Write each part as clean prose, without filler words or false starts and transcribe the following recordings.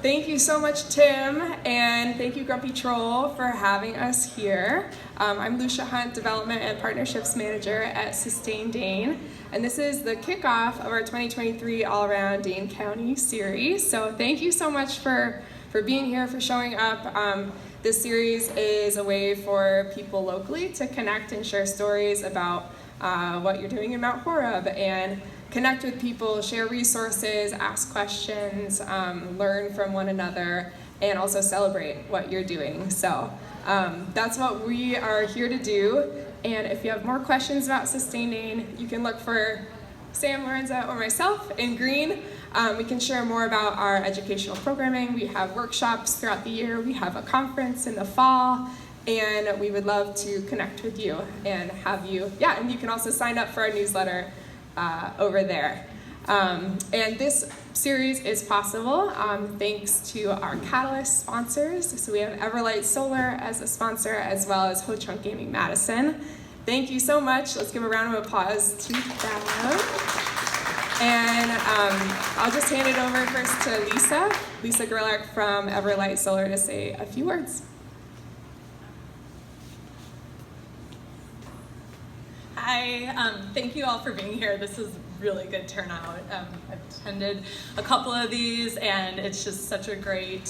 Thank you so much, Tim, and thank you, Grumpy Troll, for having us here. I'm Lucia Hunt, Development and Partnerships Manager at Sustain Dane, and this is the kickoff of our 2023 All Around Dane County series. So thank you so much for being here, for showing up. This series is a way for people locally to connect and share stories about what you're doing in Mount Horeb, and connect with people, share resources, ask questions, learn from one another, and also celebrate what you're doing. So that's what we are here to do. And if you have more questions about Sustain Dane, you can look for Sam, Lorenza, or myself in green. We can share more about our educational programming. We have workshops throughout the year. We have a conference in the fall. And we would love to connect with you and have you, and you can also sign up for our newsletter over there. And this series is possible thanks to our Catalyst sponsors. So we have Everlight Solar as a sponsor, as well as Ho-Chunk Gaming Madison. Thank you so much. Let's give a round of applause to them. And I'll just hand it over first to Lisa Grillark from Everlight Solar, to say a few words. Hi, thank you all for being here. This is really good turnout. I've attended a couple of these, and it's just such a great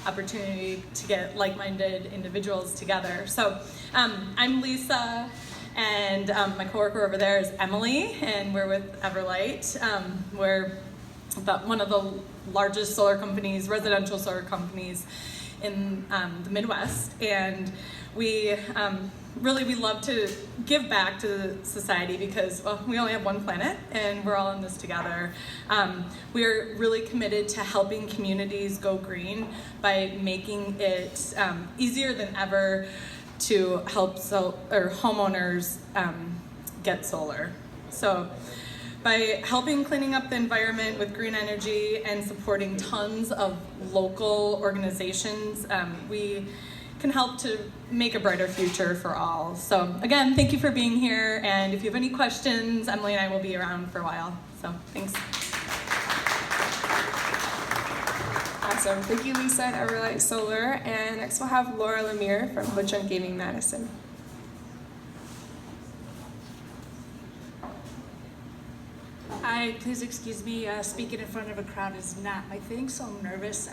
opportunity to get like-minded individuals together. So I'm Lisa, and my coworker over there is Emily, and we're with Everlight. We're one of the largest solar companies, residential solar companies in the Midwest, and we love to give back to society because, well, we only have one planet and we're all in this together. We're really committed to helping communities go green by making it easier than ever to help homeowners get solar. So by helping cleaning up the environment with green energy and supporting tons of local organizations, we can help to make a brighter future for all. So again, thank you for being here, and if you have any questions, Emily and I will be around for a while. So thanks. Awesome. Thank you, Lisa and Everlight Solar. And next we'll have Laura Lemire from Ho-Chunk Gaming Madison. Hi, please excuse me. Speaking in front of a crowd is not my thing, so I'm nervous.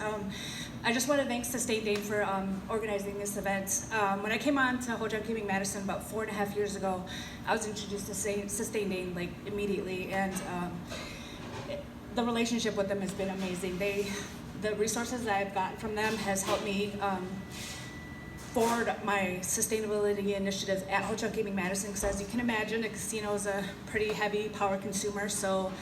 I just want to thank Sustain Dane for organizing this event. When I came on to Ho-Chunk Gaming Madison about 4.5 years ago, I was introduced to Sustain Dane immediately, and the relationship with them has been amazing. The resources that I've gotten from them has helped me forward my sustainability initiatives at Ho-Chunk Gaming Madison, because as you can imagine, a casino is a pretty heavy power consumer, so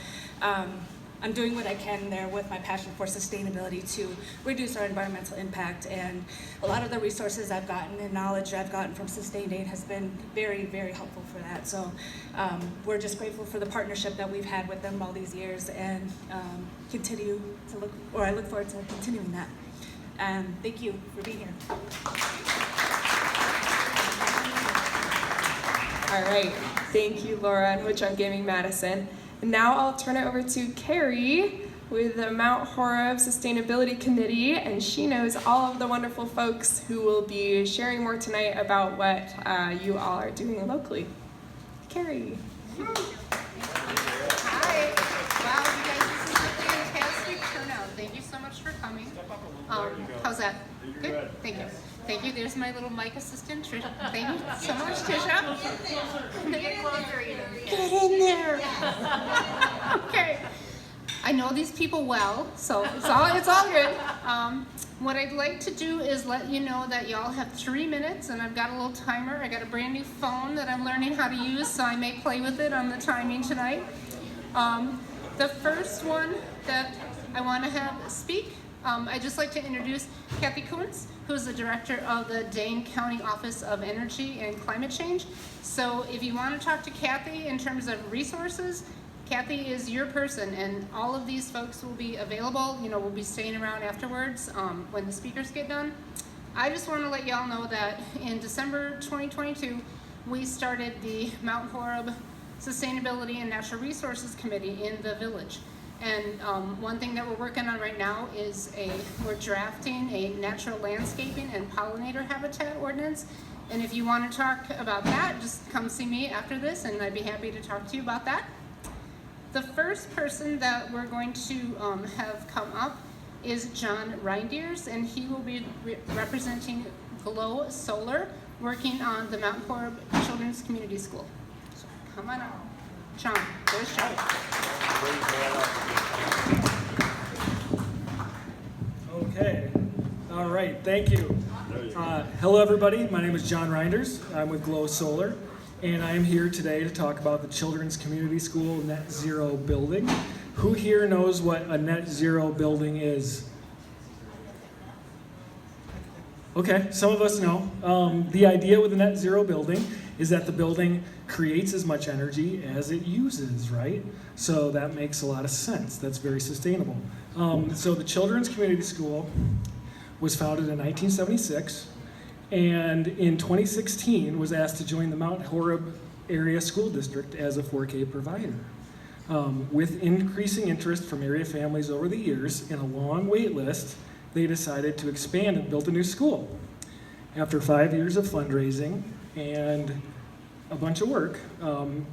I'm doing what I can there with my passion for sustainability to reduce our environmental impact. And a lot of the resources I've gotten and knowledge I've gotten from Sustain Dane has been very, very helpful for that. So we're just grateful for the partnership that we've had with them all these years, and I look forward to continuing that. Thank you for being here. All right. Thank you, Laura and Ho-Chunk Gaming Madison. And now I'll turn it over to Carrie with the Mount Horeb Sustainability Committee, and she knows all of the wonderful folks who will be sharing more tonight about what you all are doing locally. Carrie. Hi. Wow, you guys, this is a fantastic turnout. Thank you so much for coming. How's that? Good? Thank you. Thank you. There's my little mic assistant, Trisha. Thank you so much, Trisha. Get in there. Okay. I know these people well, so it's all good. What I'd like to do is let you know that y'all have 3 minutes, and I've got a little timer. I got a brand new phone that I'm learning how to use, so I may play with it on the timing tonight. The first one that I want to have speak, I'd just like to introduce Kathy Kuntz, who's the director of the Dane County Office of Energy and Climate Change. So if you want to talk to Kathy in terms of resources, Kathy is your person, and all of these folks will be available. We'll be staying around afterwards when the speakers get done. I just want to let y'all know that in December 2022, we started the Mount Horeb Sustainability and Natural Resources Committee in the village. And one thing that we're working on right now is we're drafting a natural landscaping and pollinator habitat ordinance. And if you want to talk about that, just come see me after this, and I'd be happy to talk to you about that. The first person that we're going to have come up is John Reindeers, and he will be representing Glow Solar, working on the Mount Horeb Children's Community School. So come on up. John, there's John. Okay, all right, thank you. Hello everybody, my name is John Reinders. I'm with Glow Solar, and I am here today to talk about the Children's Community School Net Zero building. Who here knows what a net zero building is? Okay, some of us know. The idea with a net zero building is that the building creates as much energy as it uses, right? So that makes a lot of sense. That's very sustainable. So the Children's Community School was founded in 1976, and in 2016 was asked to join the Mount Horeb Area School District as a 4K provider. With increasing interest from area families over the years and a long wait list, they decided to expand and build a new school. After 5 years of fundraising and a bunch of work,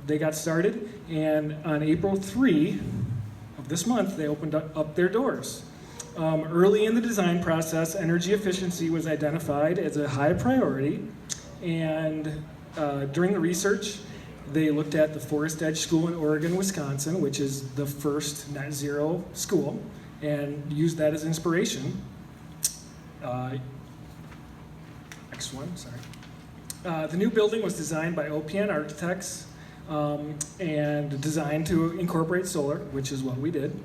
they got started, and on April 3 of this month, they opened up their doors. Early in the design process, energy efficiency was identified as a high priority, and during the research, they looked at the Forest Edge School in Oregon, Wisconsin, which is the first net zero school, and used that as inspiration. Next one, sorry. The new building was designed by OPN Architects and designed to incorporate solar, which is what we did.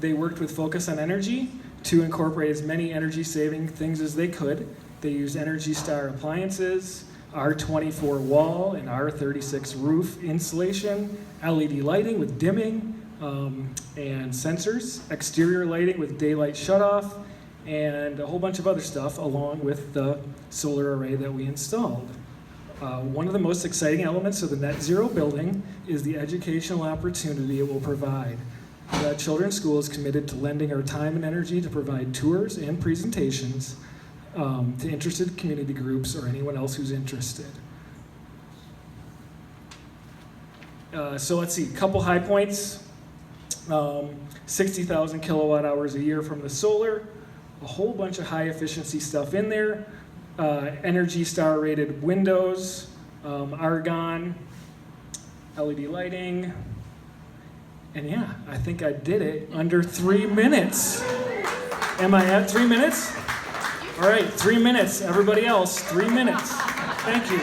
They worked with Focus on Energy to incorporate as many energy-saving things as they could. They used Energy Star appliances, R24 wall and R36 roof insulation, LED lighting with dimming and sensors, exterior lighting with daylight shutoff, and a whole bunch of other stuff along with the solar array that we installed. One of the most exciting elements of the net zero building is the educational opportunity it will provide. The children's school is committed to lending our time and energy to provide tours and presentations to interested community groups or anyone else who's interested. So let's see, a couple high points. 60,000 kilowatt hours a year from the solar, a whole bunch of high efficiency stuff in there, Energy Star rated windows, argon, LED lighting, and yeah, I think I did it under 3 minutes. Am I at 3 minutes? All right, 3 minutes. Everybody else, 3 minutes. Thank you.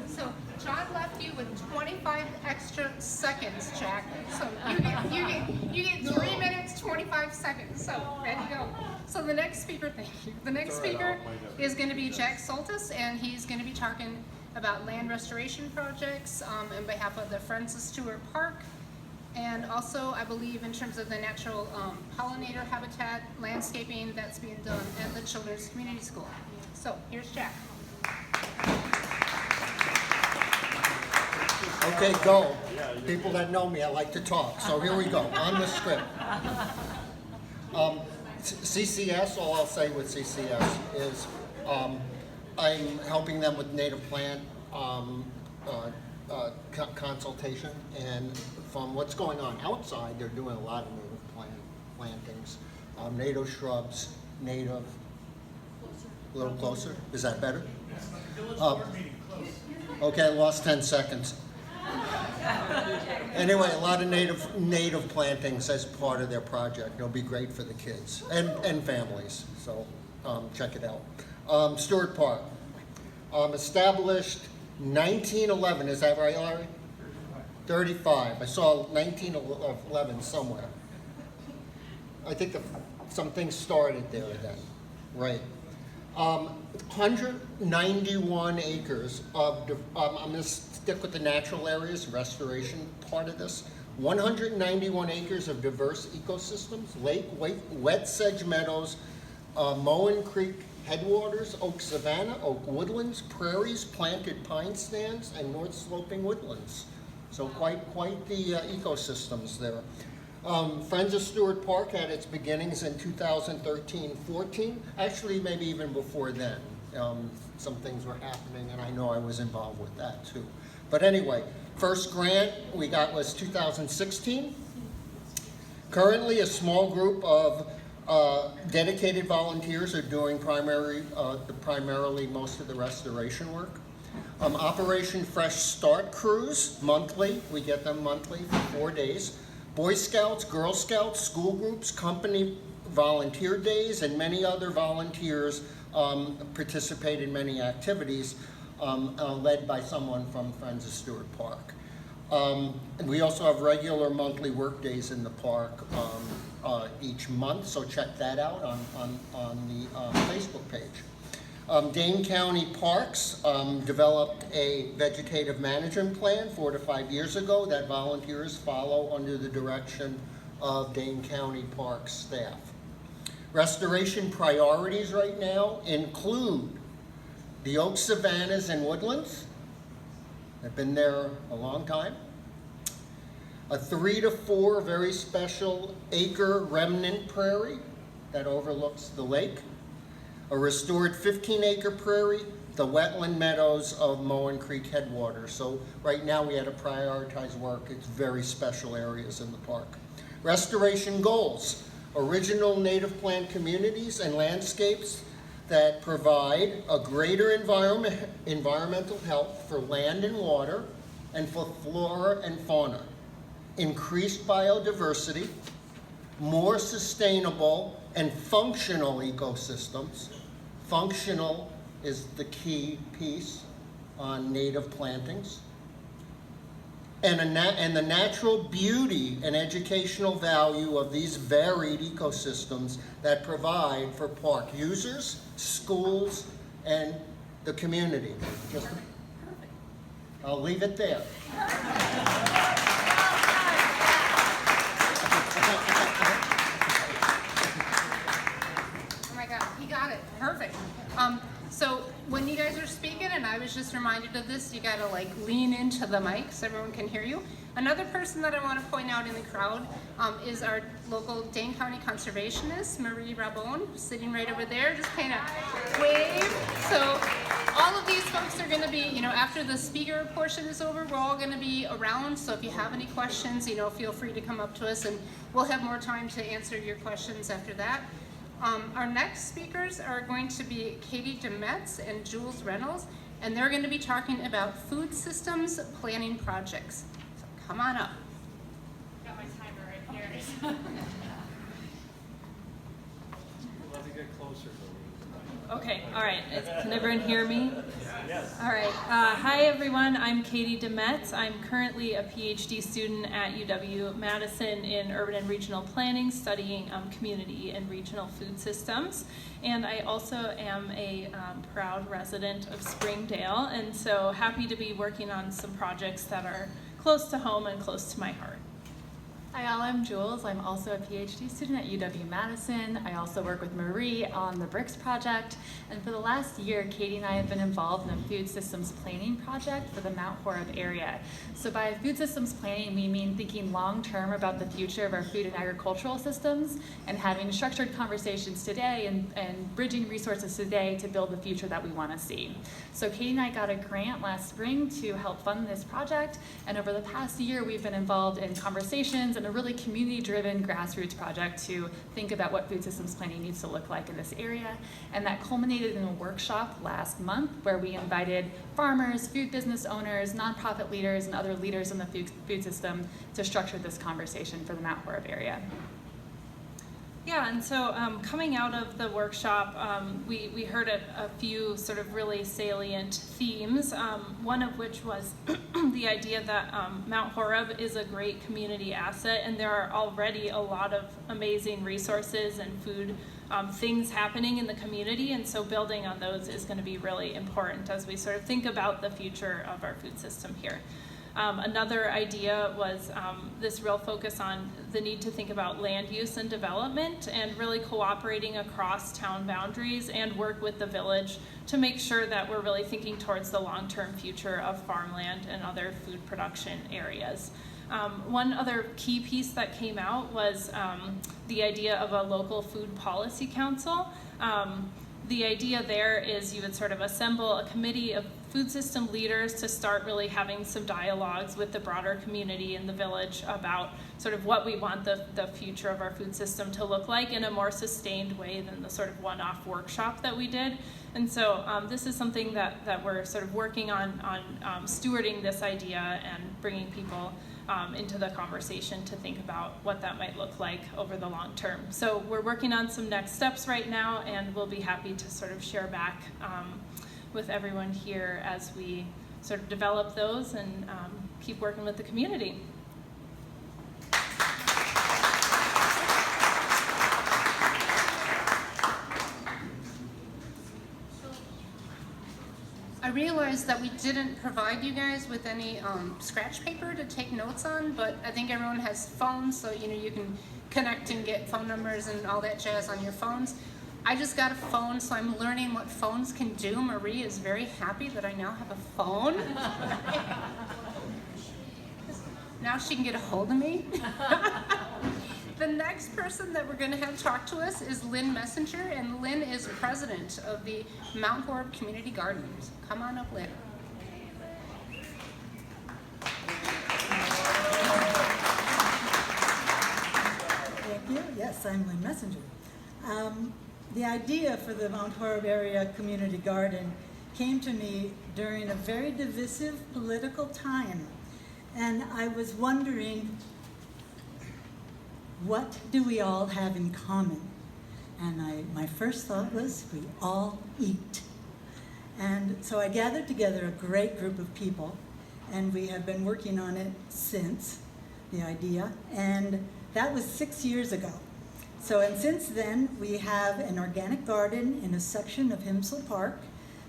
So John left you with 25 extra seconds, Jack. So you get 3 minutes, 25 seconds. So ready to go. So the next speaker, thank you. The next speaker is going to be Jack Soltis, and he's going to be talking about land restoration projects on behalf of the Friends of Stewart Park. And also, I believe in terms of the natural pollinator habitat landscaping that's being done at the Children's Community School. So here's Jack. Okay, go. People that know me, I like to talk. So here we go, on the script. CCS, all I'll say with CCS is I'm helping them with native plant consultation, and from what's going on outside, they're doing a lot of native plantings, native shrubs, native, a little closer, is that better? Okay, I lost 10 seconds. Anyway, a lot of native plantings as part of their project. It'll be great for the kids and families, so check it out. Stewart Park, established 1911, is that right, Larry? 35. I saw 1911 somewhere. I think some things started there then, right? 191 acres of, I'm going to stick with the natural areas, restoration part of this. 191 acres of diverse ecosystems, lake, wet sedge meadows, Moen Creek headwaters, oak savanna, oak woodlands, prairies, planted pine stands, and north sloping woodlands. So quite the ecosystems there. Friends of Stewart Park had its beginnings in 2013-14, actually maybe even before then. Some things were happening, and I know I was involved with that too. But anyway, first grant we got was 2016. Currently, a small group of dedicated volunteers are doing primarily most of the restoration work. Operation Fresh Start crews, monthly, we get them monthly for 4 days. Boy Scouts, Girl Scouts, school groups, company volunteer days, and many other volunteers participate in many activities led by someone from Friends of Stewart Park. And we also have regular monthly work days in the park each month, so check that out on the Facebook page. Dane County Parks developed a vegetative management plan 4 to 5 years ago that volunteers follow under the direction of Dane County Park staff. Restoration priorities right now include the oak savannas and woodlands. They've been there a long time. A 3 to 4 very special acre remnant prairie that overlooks the lake. A restored 15-acre prairie, the wetland meadows of Moen Creek headwaters. So right now we had to prioritize work. It's very special areas in the park. Restoration goals: original native plant communities and landscapes that provide a greater environmental health for land and water and for flora and fauna. Increased biodiversity, more sustainable and functional ecosystems. Functional is the key piece on native plantings. And the natural beauty and educational value of these varied ecosystems that provide for park users, schools, and the community. I'll leave it there. Oh my God, he got it. Perfect. So when you guys are speaking, and I was just reminded of this, you gotta like lean into the mic so everyone can hear you. Another person that I want to point out in the crowd is our local Dane County conservationist, Marie Rabon, sitting right over there. Just kind of wave. So all of these folks are going to be, after the speaker portion is over, we're all going to be around. So if you have any questions, feel free to come up to us, and we'll have more time to answer your questions after that. Our next speakers are going to be Katie Demetz and Jules Reynolds, and they're going to be talking about food systems planning projects. So come on up. Got my timer right here. We'll have to get closer. Okay, all right. Can everyone hear me? Yes. All right. Hi, everyone. I'm Katie Demetz. I'm currently a PhD student at UW-Madison in urban and regional planning, studying community and regional food systems. And I also am a proud resident of Springdale, and so happy to be working on some projects that are close to home and close to my heart. Hi all, I'm Jules. I'm also a PhD student at UW-Madison. I also work with Marie on the BRICS project. And for the last year, Katie and I have been involved in a food systems planning project for the Mount Horeb area. So by food systems planning, we mean thinking long-term about the future of our food and agricultural systems and having structured conversations today and bridging resources today to build the future that we want to see. So Katie and I got a grant last spring to help fund this project. And over the past year, we've been involved in conversations and a really community-driven grassroots project to think about what food systems planning needs to look like in this area. And that culminated in a workshop last month where we invited farmers, food business owners, nonprofit leaders, and other leaders in the food system to structure this conversation for the Mount Horeb area. Yeah, and so coming out of the workshop, we heard a few sort of really salient themes, one of which was the idea that Mount Horeb is a great community asset, and there are already a lot of amazing resources and food things happening in the community, and so building on those is going to be really important as we sort of think about the future of our food system here. Another idea was this real focus on the need to think about land use and development and really cooperating across town boundaries and work with the village to make sure that we're really thinking towards the long-term future of farmland and other food production areas. One other key piece that came out was the idea of a local food policy council. The idea there is you would sort of assemble a committee of food system leaders to start really having some dialogues with the broader community in the village about sort of what we want the future of our food system to look like in a more sustained way than the sort of one-off workshop that we did. And so this is something that we're sort of working on stewarding this idea and bringing people into the conversation to think about what that might look like over the long term. So we're working on some next steps right now, and we'll be happy to sort of share back with everyone here as we sort of develop those and keep working with the community. I realized that we didn't provide you guys with any scratch paper to take notes on, but I think everyone has phones, so you can connect and get phone numbers and all that jazz on your phones. I just got a phone, so I'm learning what phones can do. Marie is very happy that I now have a phone. Now she can get a hold of me. The next person that we're going to have talk to us is Lynn Messenger, and Lynn is president of the Mount Horeb Community Gardens. Come on up, Lynn. Thank you. Yes, I'm Lynn Messenger. The idea for the Mount Horeb Area Community Garden came to me during a very divisive political time, and I was wondering, what do we all have in common? And my first thought was, we all eat. And so I gathered together a great group of people, and we have been working on it since, the idea, and that was 6 years ago. And since then, we have an organic garden in a section of Himsel Park,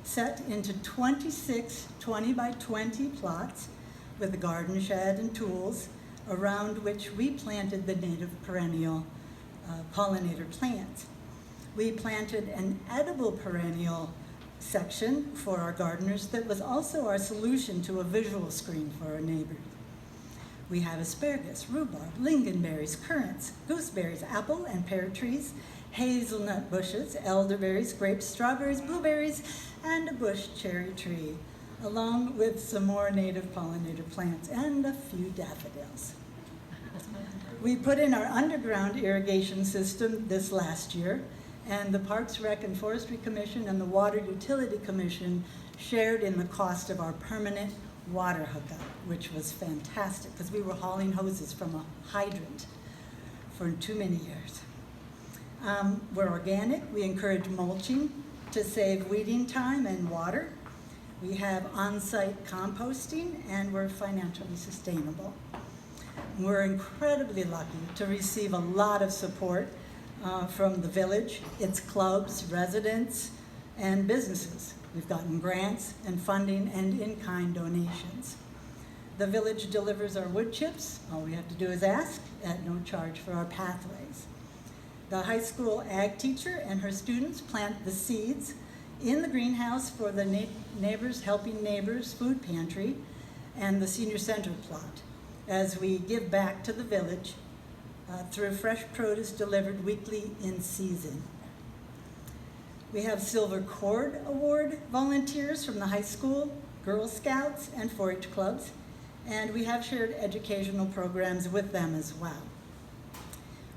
set into 26 20 by 20 plots with a garden shed and tools, around which we planted the native perennial pollinator plants. We planted an edible perennial section for our gardeners that was also our solution to a visual screen for our neighbors. We have asparagus, rhubarb, lingonberries, currants, gooseberries, apple and pear trees, hazelnut bushes, elderberries, grapes, strawberries, blueberries, and a bush cherry tree, along with some more native pollinator plants and a few daffodils. We put in our underground irrigation system this last year, and the Parks, Rec, and Forestry Commission and the Water Utility Commission shared in the cost of our permanent water hookup, which was fantastic because we were hauling hoses from a hydrant for too many years. We're organic. We encourage mulching to save weeding time and water. We have on-site composting, and we're financially sustainable. We're incredibly lucky to receive a lot of support from the village, its clubs, residents, and businesses. We've gotten grants and funding and in-kind donations. The village delivers our wood chips. All we have to do is ask, at no charge for our pathways. The high school ag teacher and her students plant the seeds in the greenhouse for the Neighbors Helping Neighbors food pantry and the senior center plot, as we give back to the village through fresh produce delivered weekly in season. We have Silver Cord Award volunteers from the high school, Girl Scouts, and 4-H clubs, and we have shared educational programs with them as well.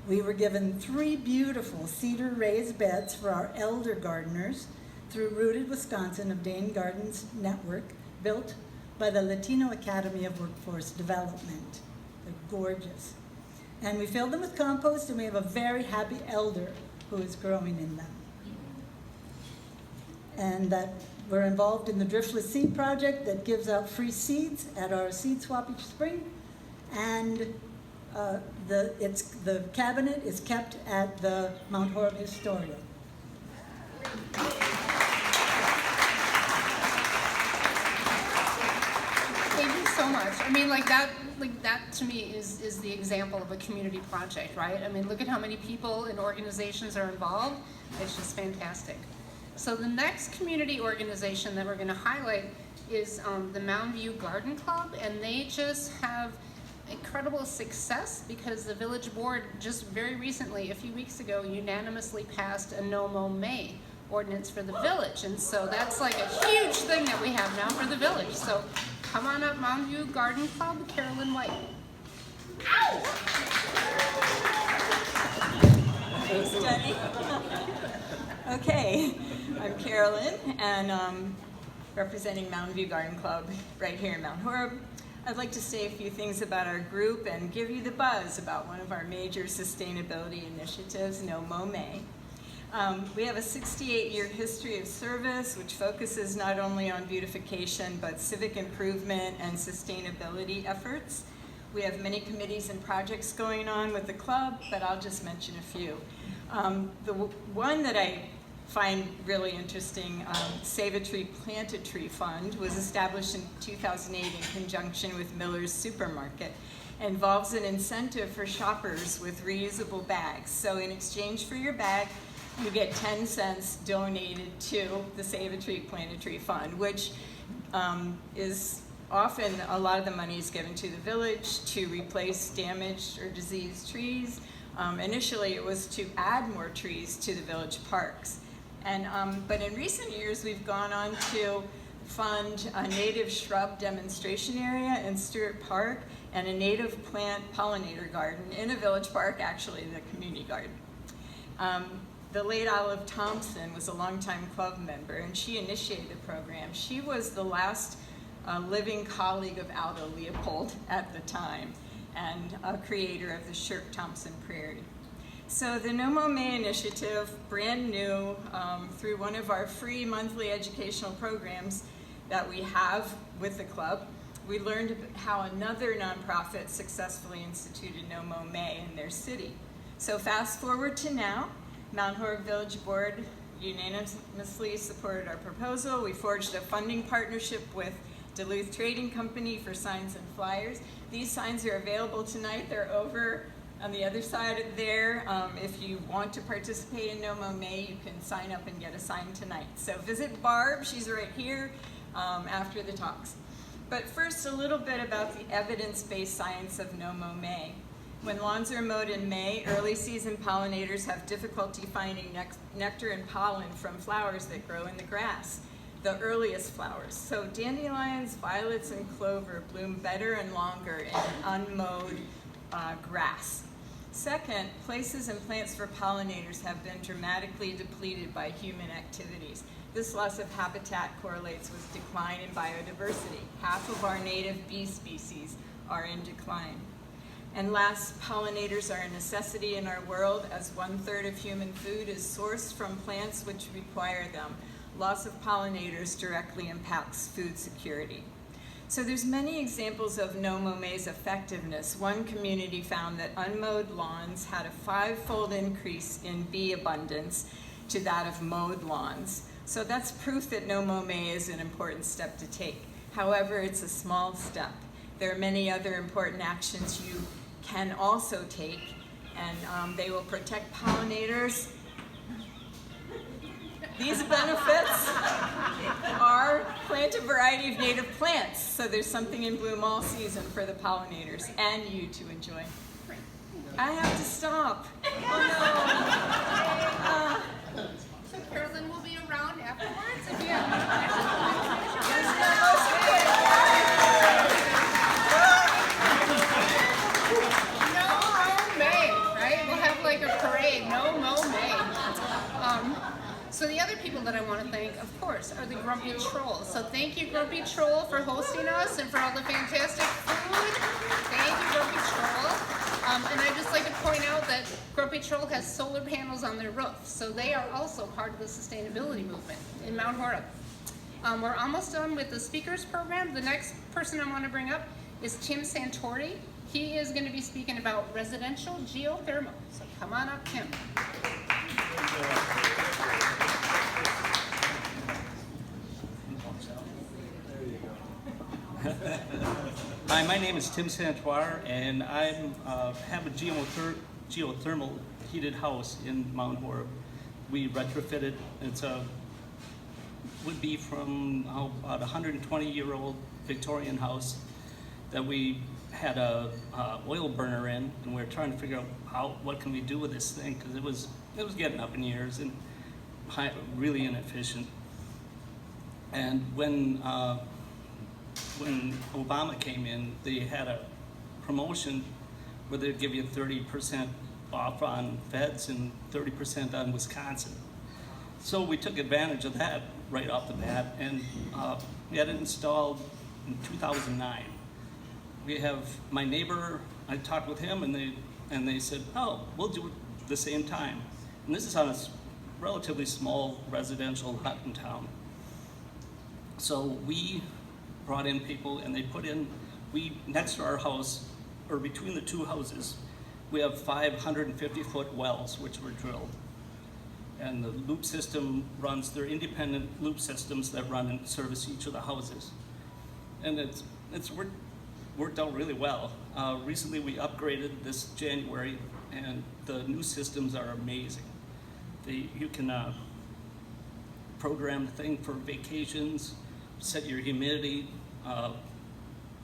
We were given 3 beautiful cedar raised beds for our elder gardeners through Rooted Wisconsin of Dane Gardens Network, built by the Latino Academy of Workforce Development. They're gorgeous. And we filled them with compost, and we have a very happy elder who is growing in them. And that we're involved in the Driftless Seed Project that gives out free seeds at our seed swap each spring. And the cabinet is kept at the Mount Horeb Historium. Thank you so much. I mean, like that to me is the example of a community project, right? I mean, look at how many people and organizations are involved. It's just fantastic. So the next community organization that we're going to highlight is the Mound View Garden Club, and they just have incredible success because the village board just very recently, a few weeks ago, unanimously passed a No Mow May ordinance for the village, and so that's like a huge thing that we have now for the village. So come on up, Mound View Garden Club, Carolyn White. Thanks, Jenny. Okay, I'm Carolyn, and representing Mountain View Garden Club right here in Mount Horeb. I'd like to say a few things about our group and give you the buzz about one of our major sustainability initiatives, No Mow May. We have a 68-year history of service which focuses not only on beautification but civic improvement and sustainability efforts. We have many committees and projects going on with the club, but I'll just mention a few. The one that I find really interesting, Save a Tree, Plant a Tree Fund was established in 2008 in conjunction with Miller's Supermarket. It involves an incentive for shoppers with reusable bags. So in exchange for your bag, you get 10 cents donated to the Save a Tree, Plant a Tree Fund, which is often a lot of the money is given to the village to replace damaged or diseased trees. Initially, it was to add more trees to the village parks. But in recent years, we've gone on to fund a native shrub demonstration area in Stewart Park and a native plant pollinator garden in a village park, actually the community garden. The late Olive Thompson was a longtime club member, and she initiated the program. She was the last living colleague of Aldo Leopold at the time and a creator of the Shirk-Thompson Prairie. So the No Mow May initiative, brand new, through one of our free monthly educational programs that we have with the club, we learned how another nonprofit successfully instituted No Mow May in their city. So fast forward to now, Mount Horeb Village Board unanimously supported our proposal. We forged a funding partnership with Duluth Trading Company for signs and flyers. These signs are available tonight. They're over on the other side there. If you want to participate in No Mow May, you can sign up and get a sign tonight. So visit Barb, she's right here after the talks. But first, a little bit about the evidence-based science of No Mow May. When lawns are mowed in May, early season pollinators have difficulty finding nectar and pollen from flowers that grow in the grass, the earliest flowers. So dandelions, violets, and clover bloom better and longer in unmowed grass. Second, places and plants for pollinators have been dramatically depleted by human activities. This loss of habitat correlates with decline in biodiversity. Half of our native bee species are in decline. And last, pollinators are a necessity in our world as 1/3 of human food is sourced from plants which require them. Loss of pollinators directly impacts food security. So there's many examples of No Mow May's effectiveness. One community found that unmowed lawns had a 5-fold increase in bee abundance to that of mowed lawns. So that's proof that No Mow May is an important step to take. However, it's a small step. There are many other important actions you can also take, and they will protect pollinators. These benefits are plant a variety of native plants, so there's something in bloom all season for the pollinators and you to enjoy. I have to stop. Oh no. So Carolyn will be around afterwards if you No Mow May, right? We'll have like a parade, No Mow May. So the other people that I want to thank, of course, are the Grumpy Trolls. So thank you, Grumpy Troll, for hosting us and for all the fantastic food. Thank you, Grumpy Troll. And I'd just like to point out that Grumpy Troll has solar panels on their roof, so they are also part of the sustainability movement in Mount Horeb. We're almost done with the speakers program. The next person I want to bring up is Tim Santori. He is going to be speaking about residential geothermal. So come on up, Tim. Hi, my name is Tim Santoire, and I have a geothermal heated house in Mount Horeb. We retrofitted. Would be from about a 120-year-old Victorian house that we had a oil burner in, and we were trying to figure out what can we do with this thing, because it was getting up in years and really inefficient. And when Obama came in, they had a promotion where they'd give you 30% off on feds and 30% on Wisconsin. So we took advantage of that right off the bat, and we had it installed in 2009. We have my neighbor, I talked with him, and they said, oh, we'll do it the same time. And this is on a relatively small residential hut in town. So we brought in people, and they put in, next to our house, or between the two houses, we have 550-foot wells which were drilled. And the loop system runs, they're independent loop systems that run and service each of the houses. And it's worked out really well. Recently we upgraded this January, and the new systems are amazing. You can program the thing for vacations, set your humidity,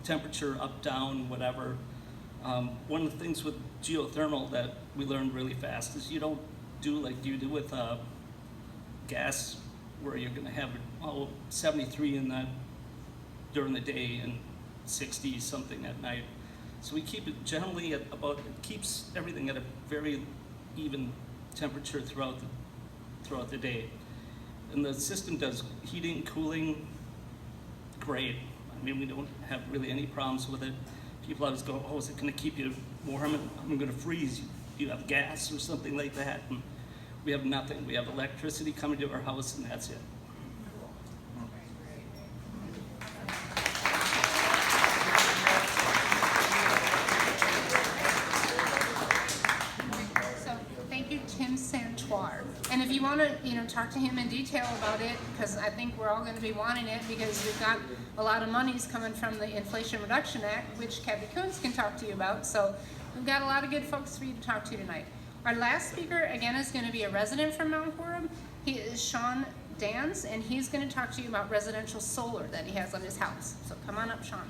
temperature up, down, whatever. One of the things with geothermal that we learned really fast is you don't do like you do with gas, where you're going to have 73 in that during the day and 60 something at night. So we keep it generally at about, it keeps everything at a very even temperature throughout the day. And the system does heating, cooling, great. I mean, we don't have really any problems with it. People always go, oh, is it going to keep you warm? I'm going to freeze. You have gas or something like that. And we have nothing. We have electricity coming to our house, and that's it. So thank you, Tim Santoire. And if you want to, talk to him in detail about it, because I think we're all going to be wanting it, because we've got a lot of monies coming from the Inflation Reduction Act, which Kathy Coons can talk to you about. So we've got a lot of good folks for you to talk to tonight. Our last speaker, again, is going to be a resident from Mount Horeb. He is Sean Dans, and he's going to talk to you about residential solar that he has on his house. So come on up, Sean.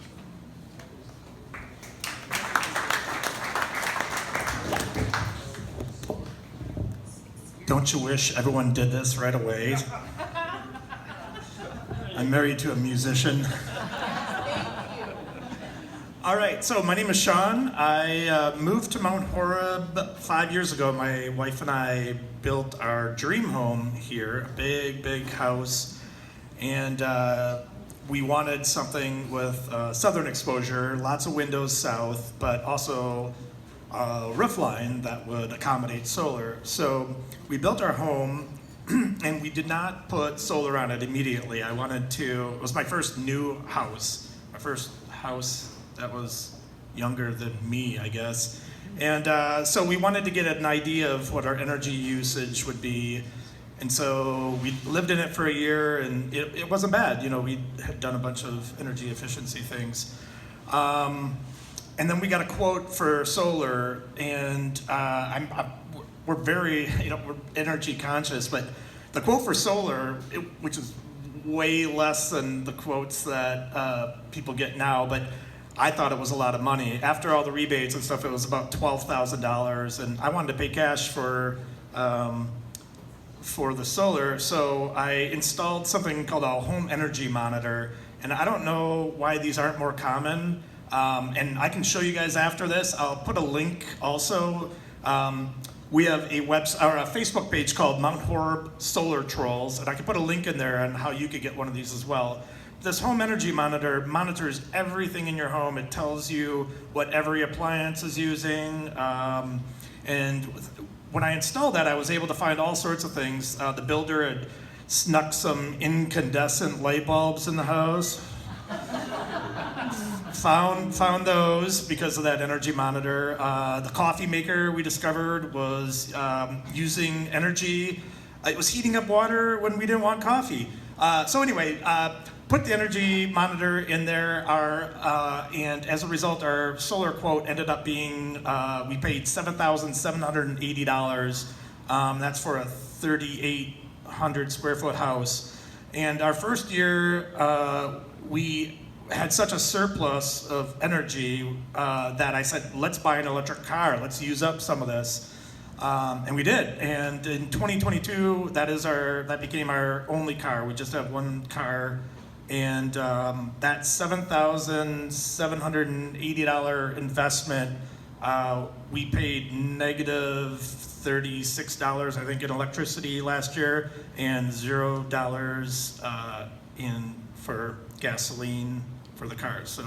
Don't you wish everyone did this right away? I'm married to a musician. All right, so my name is Sean. I moved to Mount Horeb 5 years ago. My wife and I built our dream home here, a big, big house. And we wanted something with southern exposure, lots of windows south, but also a roof line that would accommodate solar. So we built our home, and we did not put solar on it immediately. It was my first new house, my first house that was younger than me, I guess. And so we wanted to get an idea of what our energy usage would be. And so we lived in it for a year, and it wasn't bad. We had done a bunch of energy efficiency things. And then we got a quote for solar, and we're very, we're energy conscious, but the quote for solar, which is way less than the quotes that people get now, but I thought it was a lot of money. After all the rebates and stuff, it was about $12,000, and I wanted to pay cash for the solar, so I installed something called a home energy monitor, and I don't know why these aren't more common, and I can show you guys after this. I'll put a link also. We have a Facebook page called Mount Horeb Solar Trolls, and I can put a link in there on how you could get one of these as well. This home energy monitor monitors everything in your home. It tells you what every appliance is using. And when I installed that, I was able to find all sorts of things. The builder had snuck some incandescent light bulbs in the house. Found those because of that energy monitor. The coffee maker we discovered was using energy. It was heating up water when we didn't want coffee. So anyway, put the energy monitor in there, and as a result, our solar quote ended up being, we paid $7,780. That's for a 3,800 square foot house. And our first year, we had such a surplus of energy that I said, let's buy an electric car. Let's use up some of this. And we did. And in 2022, that became our only car. We just have one car. And that $7,780 investment, we paid negative $36, I think, in electricity last year, and $0 for gasoline for the cars. So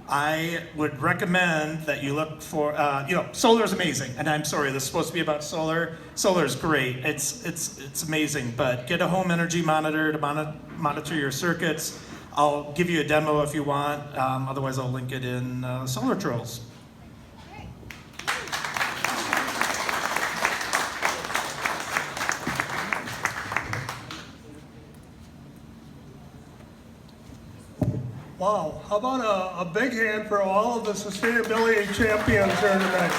I would recommend that you look for, solar is amazing, and I'm sorry, this is supposed to be about solar. Solar is great, it's amazing, but get a home energy monitor to monitor your circuits. I'll give you a demo if you want, otherwise I'll link it in Solar Trolls. Wow, how about a big hand for all of the sustainability champions here tonight.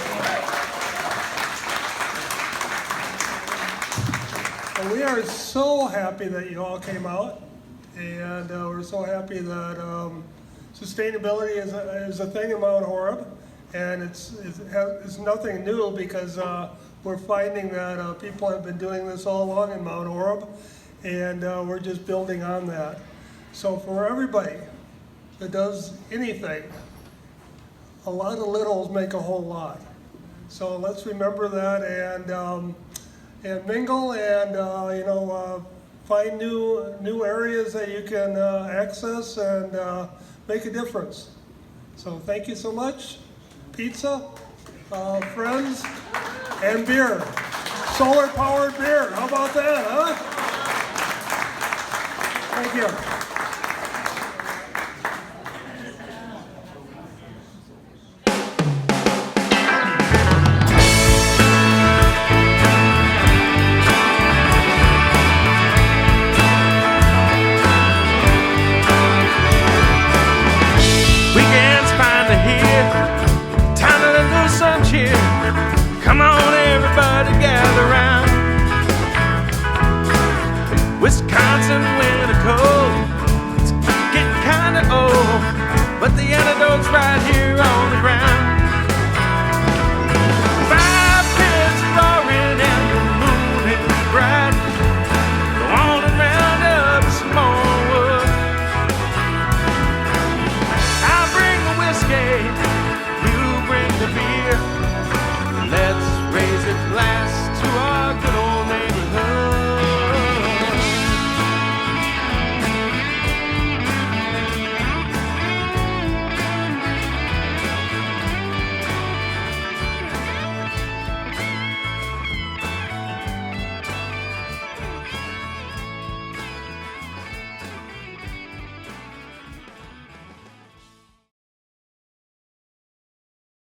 Well, we are so happy that you all came out, and we're so happy that sustainability is a thing in Mount Horeb, and it's nothing new because we're finding that people have been doing this all along in Mount Horeb, and we're just building on that. So for everybody that does anything, a lot of littles make a whole lot. So let's remember that and mingle and find new areas that you can access and make a difference. So thank you so much. Pizza, friends, and beer. Solar powered beer. How about that, huh? Thank you.